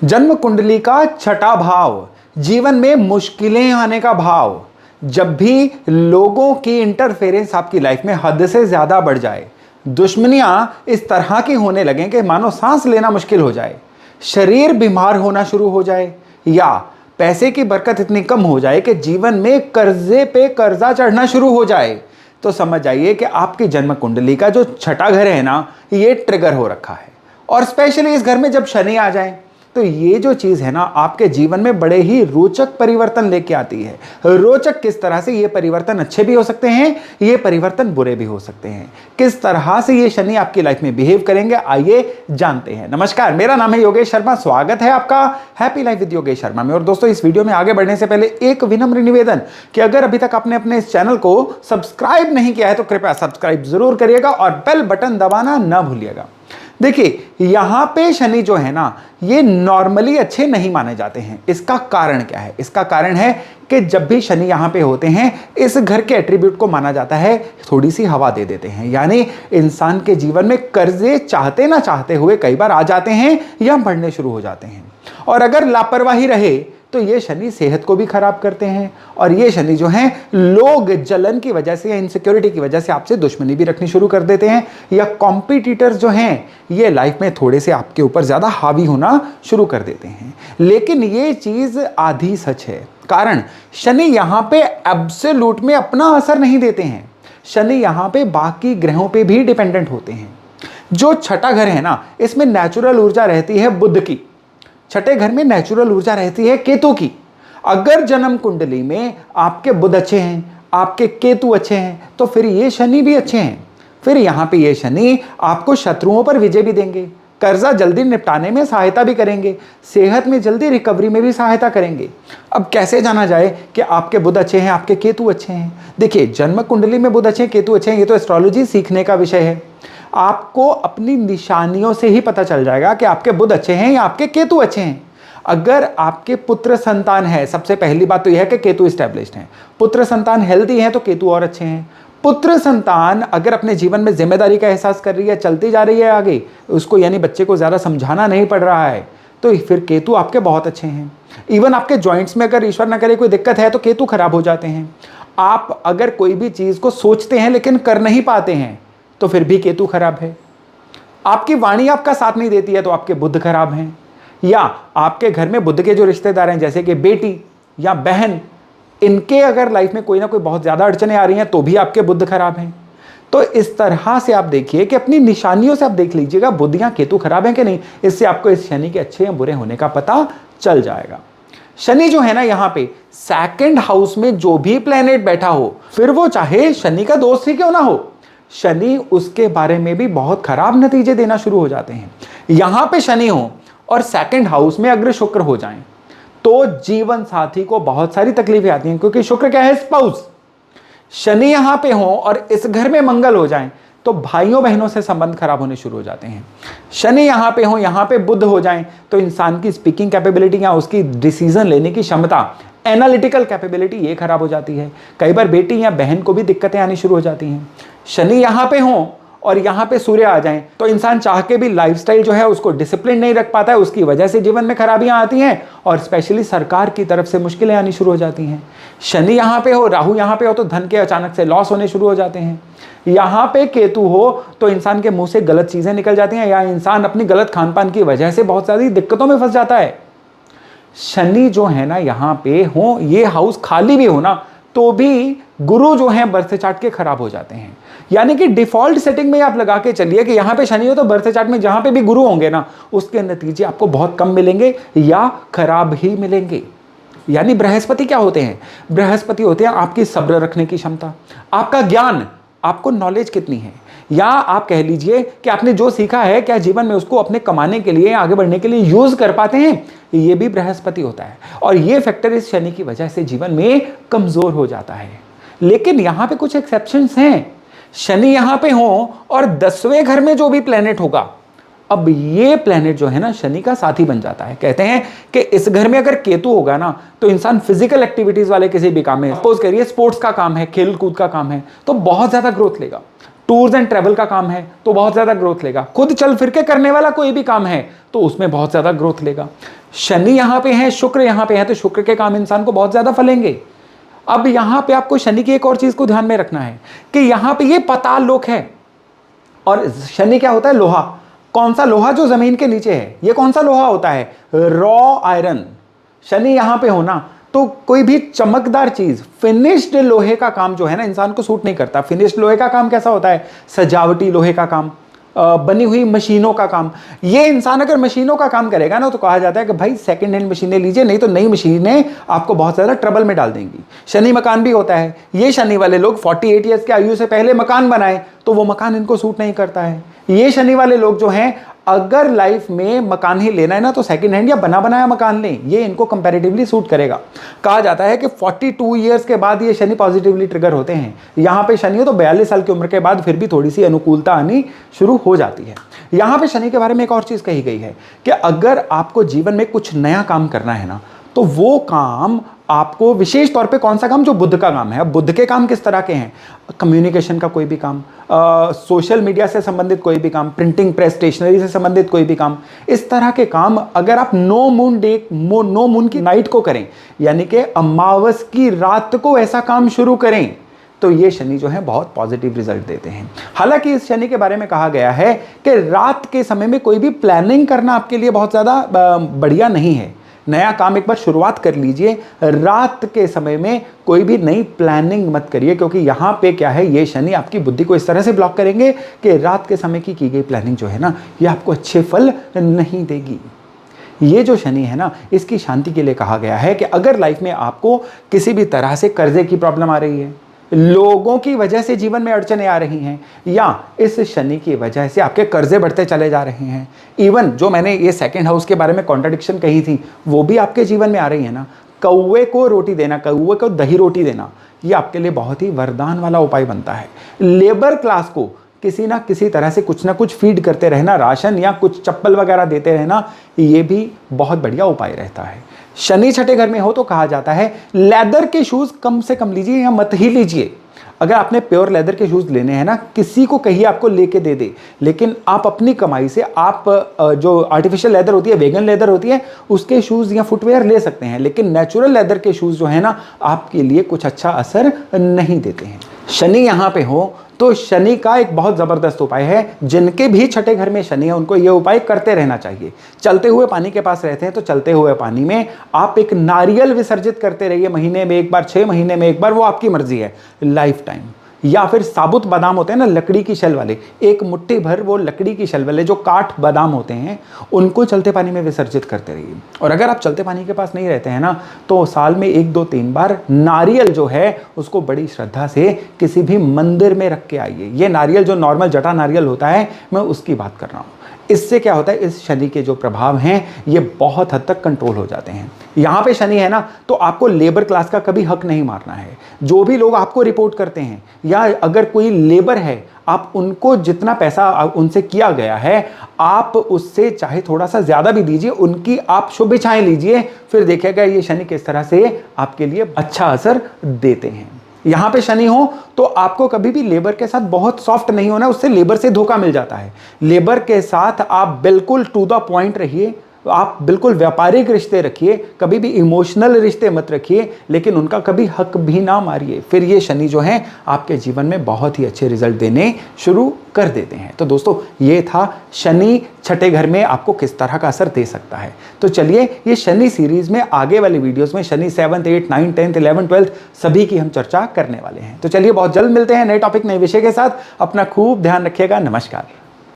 जन्म कुंडली का छठा भाव, जीवन में मुश्किलें आने का भाव। जब भी लोगों की इंटरफेरेंस आपकी लाइफ में हद से ज्यादा बढ़ जाए, दुश्मनियां इस तरह की होने लगें कि मानो सांस लेना मुश्किल हो जाए, शरीर बीमार होना शुरू हो जाए, या पैसे की बरकत इतनी कम हो जाए कि जीवन में कर्जे पे कर्जा चढ़ना शुरू हो जाए, तो समझ जाइए कि आपकी जन्म कुंडली का जो छठा घर है ना, ये ट्रिगर हो रखा है। और स्पेशली इस घर में जब शनि आ जाए तो ये जो चीज है ना, आपके जीवन में बड़े ही रोचक परिवर्तन लेके आती है। रोचक किस तरह से? ये परिवर्तन अच्छे भी हो सकते हैं, ये परिवर्तन बुरे भी हो सकते हैं। किस तरह से ये शनि आपकी लाइफ में बिहेव करेंगे, आइए जानते हैं। नमस्कार, मेरा नाम है योगेश शर्मा। स्वागत है आपका happy life with Yogesh Sharma में। और दोस्तों, इस वीडियो में आगे बढ़ने से पहले एक विनम्र निवेदन कि अगर अभी तक आपने अपने इस चैनल को सब्सक्राइब नहीं किया है तो कृपया सब्सक्राइब जरूर करिएगा और बेल बटन दबाना ना भूलिएगा। देखिए, यहां पे शनि जो है ना, ये नॉर्मली अच्छे नहीं माने जाते हैं। इसका कारण क्या है? इसका कारण है कि जब भी शनि यहां पे होते हैं, इस घर के एट्रीब्यूट को माना जाता है थोड़ी सी हवा दे देते हैं। यानी इंसान के जीवन में कर्जे चाहते ना चाहते हुए कई बार आ जाते हैं या बढ़ने शुरू हो जाते हैं। और अगर लापरवाही रहे तो ये शनि सेहत को भी खराब करते हैं। और ये शनि जो हैं, लोग जलन की वजह से या इनसिक्योरिटी की वजह से आपसे दुश्मनी भी रखनी शुरू कर देते हैं, या कॉम्पिटिटर्स जो हैं ये लाइफ में थोड़े से आपके ऊपर ज़्यादा हावी होना शुरू कर देते हैं। लेकिन ये चीज़ आधी सच है। कारण शनि यहाँ पे एब्सोल्यूट में अपना असर नहीं देते हैं। शनि यहाँ पे बाकी ग्रहों पे भी डिपेंडेंट होते हैं। जो छठा घर है ना, इसमें नेचुरल ऊर्जा रहती है बुध की। छठे घर में नेचुरल ऊर्जा रहती है केतु की। अगर जन्म कुंडली में आपके बुध अच्छे हैं, आपके केतु अच्छे हैं, तो फिर ये शनि भी अच्छे हैं। फिर यहाँ पे ये शनि आपको शत्रुओं पर विजय भी देंगे, कर्जा जल्दी निपटाने में सहायता भी करेंगे, सेहत में जल्दी रिकवरी में भी सहायता करेंगे। अब कैसे जाना जाए कि आपके बुध अच्छे हैं, आपके केतु अच्छे हैं? देखिए, जन्म कुंडली में बुध अच्छे हैं, केतु अच्छे हैं, ये तो एस्ट्रोलॉजी सीखने का विषय है। आपको अपनी निशानियों से ही पता चल जाएगा कि आपके बुध अच्छे हैं या आपके केतु अच्छे हैं। अगर आपके पुत्र संतान है, सबसे पहली बात तो यह है कि केतु स्टैब्लिश्ड है। पुत्र संतान हेल्दी है तो केतु और अच्छे हैं। पुत्र संतान अगर अपने जीवन में जिम्मेदारी का एहसास कर रही है, चलती जा रही है आगे, उसको यानी बच्चे को ज़्यादा समझाना नहीं पड़ रहा है, तो फिर केतु आपके बहुत अच्छे हैं। इवन आपके जॉइंट्स में अगर ईश्वर न करे कोई दिक्कत है तो केतु खराब हो जाते हैं। आप अगर कोई भी चीज़ को सोचते हैं लेकिन कर नहीं पाते हैं तो फिर भी केतु खराब है। आपकी वाणी आपका साथ नहीं देती है तो आपके बुध खराब हैं। या आपके घर में बुध के जो रिश्तेदार हैं, जैसे कि बेटी या बहन, इनके अगर लाइफ में कोई ना कोई बहुत ज़्यादा अड़चने आ रही हैं तो भी आपके बुध खराब हैं। तो इस तरह से आप देखिए कि अपनी निशानियों से आप देख लीजिएगा बुध या केतु खराब हैं कि नहीं। इससे आपको इस शनि के अच्छे या बुरे होने का पता चल जाएगा। शनि जो है ना, यहाँ पे सेकंड हाउस में जो भी प्लेनेट बैठा हो, फिर वो चाहे शनि का दोस्त ही क्यों ना हो, शनि उसके बारे में भी बहुत खराब नतीजे देना शुरू हो जाते हैं। यहां पे शनि हो और सेकंड हाउस में अगर शुक्र हो जाएं तो जीवन साथी को बहुत सारी तकलीफें आती हैं, क्योंकि शुक्र क्या है? स्पाउस। शनि यहां पे हो और इस घर में मंगल हो जाएं तो भाइयों बहनों से संबंध खराब होने शुरू हो जाते हैं। शनि यहां पे हो, यहां पे बुध हो जाएं तो इंसान की स्पीकिंग कैपेबिलिटी या उसकी डिसीजन लेने की क्षमता, एनालिटिकल कैपेबिलिटी, ये खराब हो जाती है। कई बार बेटी या बहन को भी दिक्कतें आनी शुरू हो जाती हैं। शनि यहाँ पे हो और यहाँ पे सूर्य आ जाएं तो इंसान चाह के भी लाइफस्टाइल जो है उसको डिसिप्लिन नहीं रख पाता है, उसकी वजह से जीवन में खराबियां आती हैं और स्पेशली सरकार की तरफ से मुश्किलें आनी शुरू हो जाती हैं। शनि यहाँ पे हो, राहु यहाँ पे हो तो धन के अचानक से लॉस होने शुरू हो जाते हैं। यहाँ पे केतु हो तो इंसान के मुंह से गलत चीजें निकल जाती हैं, या इंसान अपनी गलत खान पान की वजह से बहुत सारी दिक्कतों में फंस जाता है। शनि जो है ना, यहाँ पे हो, ये हाउस खाली भी हो ना तो भी गुरु जो है बर्थ चार्ट के खराब हो जाते हैं। यानी कि डिफॉल्ट सेटिंग में आप लगा के चलिए कि यहाँ पे शनि हो तो बर्थ चार्ट में जहां पे भी गुरु होंगे ना, उसके नतीजे आपको बहुत कम मिलेंगे या खराब ही मिलेंगे। यानी बृहस्पति क्या होते हैं? बृहस्पति होते हैं आपकी सब्र रखने की क्षमता, आपका ज्ञान, आपको नॉलेज कितनी है, या आप कह लीजिए कि आपने जो सीखा है क्या जीवन में उसको अपने कमाने के लिए, आगे बढ़ने के लिए यूज कर पाते हैं, ये भी बृहस्पति होता है। और ये फैक्टर इस शनि की वजह से जीवन में कमजोर हो जाता है। लेकिन यहां पे कुछ एक्सेप्शंस हैं। शनि यहां पे हो और 10वें घर में जो भी प्लेनेट होगा, अब ये प्लेनेट जो है ना शनि का साथी बन जाता है। कहते हैं कि इस घर में अगर केतु होगा ना तो इंसान फिजिकल एक्टिविटीज वाले किसी भी काम में, सपोज करिए स्पोर्ट्स का काम है, खेल कूद का काम है, तो बहुत ज्यादा ग्रोथ लेगा। टूर्स एंड ट्रैवल का काम है तो बहुत ज्यादा ग्रोथ लेगा। खुद चल फिर के करने वाला कोई भी काम है तो उसमें बहुत ज्यादा ग्रोथ लेगा। शनि यहां पे है, शुक्र यहां पे है, तो शुक्र के काम इंसान को बहुत ज्यादा फलेंगे। अब यहां पे आपको शनि की एक और चीज को ध्यान में रखना है कि यहां पे ये पाताल लोक है, और शनि क्या होता है? लोहा। कौन सा लोहा? जो जमीन के नीचे है। ये कौन सा लोहा होता है? Raw iron. शनि यहां पे होना तो कोई भी चमकदार चीज, फिनिश्ड लोहे का काम जो है ना, इंसान को सूट नहीं करता। फिनिश्ड लोहे का काम कैसा होता है? सजावटी लोहे का काम, बनी हुई मशीनों का काम। ये इंसान अगर मशीनों का काम करेगा ना, तो कहा जाता है कि भाई सेकंड हैंड मशीनें लीजिए, नहीं तो नई मशीनें आपको बहुत ज़्यादा ट्रबल में डाल देंगी। शनि मकान भी होता है। ये शनि वाले लोग 48 ईयर्स की आयु से पहले मकान बनाए, तो वो मकान इनको सूट नहीं करता है। ये शनि वाले लोग जो हैं, अगर लाइफ में मकान ही लेना है ना, तो सेकंड हैंड या बना बनाया मकान लें, ये इनको कंपैरेटिवली सूट करेगा। कहा जाता है कि 42 ईयर्स के बाद ये शनि पॉजिटिवली ट्रिगर होते हैं। यहां पे शनि हो तो 42 साल की उम्र के बाद फिर भी थोड़ी सी अनुकूलता आनी शुरू हो जाती है। यहां पे शनि के बारे में एक और चीज कही गई है कि अगर आपको जीवन में कुछ नया काम करना है ना, तो वो काम आपको विशेष तौर पे कौन सा काम? जो बुध का काम है। अब बुध के काम किस तरह के हैं? कम्युनिकेशन का कोई भी काम, सोशल मीडिया से संबंधित कोई भी काम, प्रिंटिंग प्रेस स्टेशनरी से संबंधित कोई भी काम, इस तरह के काम अगर आप नो मून की नाइट को करें, यानी कि अमावस की रात को ऐसा काम शुरू करें, तो ये शनि जो है बहुत पॉजिटिव रिजल्ट देते हैं। हालांकि इस शनि के बारे में कहा गया है कि रात के समय में कोई भी प्लानिंग करना आपके लिए बहुत ज़्यादा बढ़िया नहीं है। नया काम एक बार शुरुआत कर लीजिए, रात के समय में कोई भी नई प्लानिंग मत करिए, क्योंकि यहाँ पे क्या है, ये शनि आपकी बुद्धि को इस तरह से ब्लॉक करेंगे कि रात के समय की गई प्लानिंग जो है ना, ये आपको अच्छे फल नहीं देगी। ये जो शनि है ना, इसकी शांति के लिए कहा गया है कि अगर लाइफ में आपको किसी भी तरह से कर्जे की प्रॉब्लम आ रही है, लोगों की वजह से जीवन में अड़चने आ रही हैं, या इस शनि की वजह से आपके कर्जे बढ़ते चले जा रहे हैं, इवन जो मैंने ये सेकंड हाउस के बारे में कॉन्ट्रडिक्शन कही थी, वो भी आपके जीवन में आ रही है ना, कौवे को रोटी देना, कौवे को दही रोटी देना, ये आपके लिए बहुत ही वरदान वाला उपाय बनता है। लेबर क्लास को किसी ना किसी तरह से कुछ ना कुछ फीड करते रहना, राशन या कुछ चप्पल वगैरह देते रहना, ये भी बहुत बढ़िया उपाय रहता है। शनि छठे घर में हो तो कहा जाता है लेदर के शूज कम से कम लीजिए या मत ही लीजिए। अगर आपने प्योर लेदर के शूज लेने हैं ना, किसी को कहिए आपको लेके दे दे, लेकिन आप अपनी कमाई से आप जो आर्टिफिशियल लेदर होती है, वेगन लेदर होती है, उसके शूज या फुटवेयर ले सकते हैं, लेकिन नेचुरल लेदर के शूज जो है ना, आपके लिए कुछ अच्छा असर नहीं देते हैं। शनि यहाँ पे हो तो शनि का एक बहुत ज़बरदस्त उपाय है, जिनके भी छठे घर में शनि है उनको ये उपाय करते रहना चाहिए। चलते हुए पानी के पास रहते हैं तो चलते हुए पानी में आप एक नारियल विसर्जित करते रहिए, महीने में एक बार, 6 महीने में एक बार, वो आपकी मर्जी है, लाइफ टाइम। या फिर साबुत बादाम होते हैं ना, लकड़ी की शैल वाले, एक मुट्ठी भर वो लकड़ी की शैल वाले जो काठ बादाम होते हैं, उनको चलते पानी में विसर्जित करते रहिए। और अगर आप चलते पानी के पास नहीं रहते हैं ना, तो साल में 1, 2, 3 बार नारियल जो है उसको बड़ी श्रद्धा से किसी भी मंदिर में रख के आइए। ये नारियल जो नॉर्मल जटा नारियल होता है, मैं उसकी बात कर रहा हूँ। इससे क्या होता है, इस शनि के जो प्रभाव हैं ये बहुत हद तक कंट्रोल हो जाते हैं। यहाँ पे शनि है ना, तो आपको लेबर क्लास का कभी हक नहीं मारना है। जो भी लोग आपको रिपोर्ट करते हैं, या अगर कोई लेबर है, आप उनको जितना पैसा उनसे किया गया है, आप उससे चाहे थोड़ा सा ज़्यादा भी दीजिए, उनकी आप शुभ इच्छाएं लीजिए, फिर देखिएगा ये शनि किस तरह से आपके लिए अच्छा असर देते हैं। यहाँ पे शनि हो तो आपको कभी भी लेबर के साथ बहुत सॉफ्ट नहीं होना, उससे लेबर से धोखा मिल जाता है। लेबर के साथ आप बिल्कुल टू द पॉइंट रहिए, आप बिल्कुल व्यापारिक रिश्ते रखिए, कभी भी इमोशनल रिश्ते मत रखिए, लेकिन उनका कभी हक भी ना मारिए। फिर ये शनि जो है आपके जीवन में बहुत ही अच्छे रिजल्ट देने शुरू कर देते हैं। तो दोस्तों, ये था शनि छठे घर में आपको किस तरह का असर दे सकता है। तो चलिए, ये शनि सीरीज में आगे वाले वीडियोस में Shani 7th, 8th, 9th, 10th, 11th, 12th सभी की हम चर्चा करने वाले हैं। तो चलिए, बहुत जल्द मिलते हैं नए टॉपिक, नए विषय के साथ। अपना खूब ध्यान रखिएगा। नमस्कार।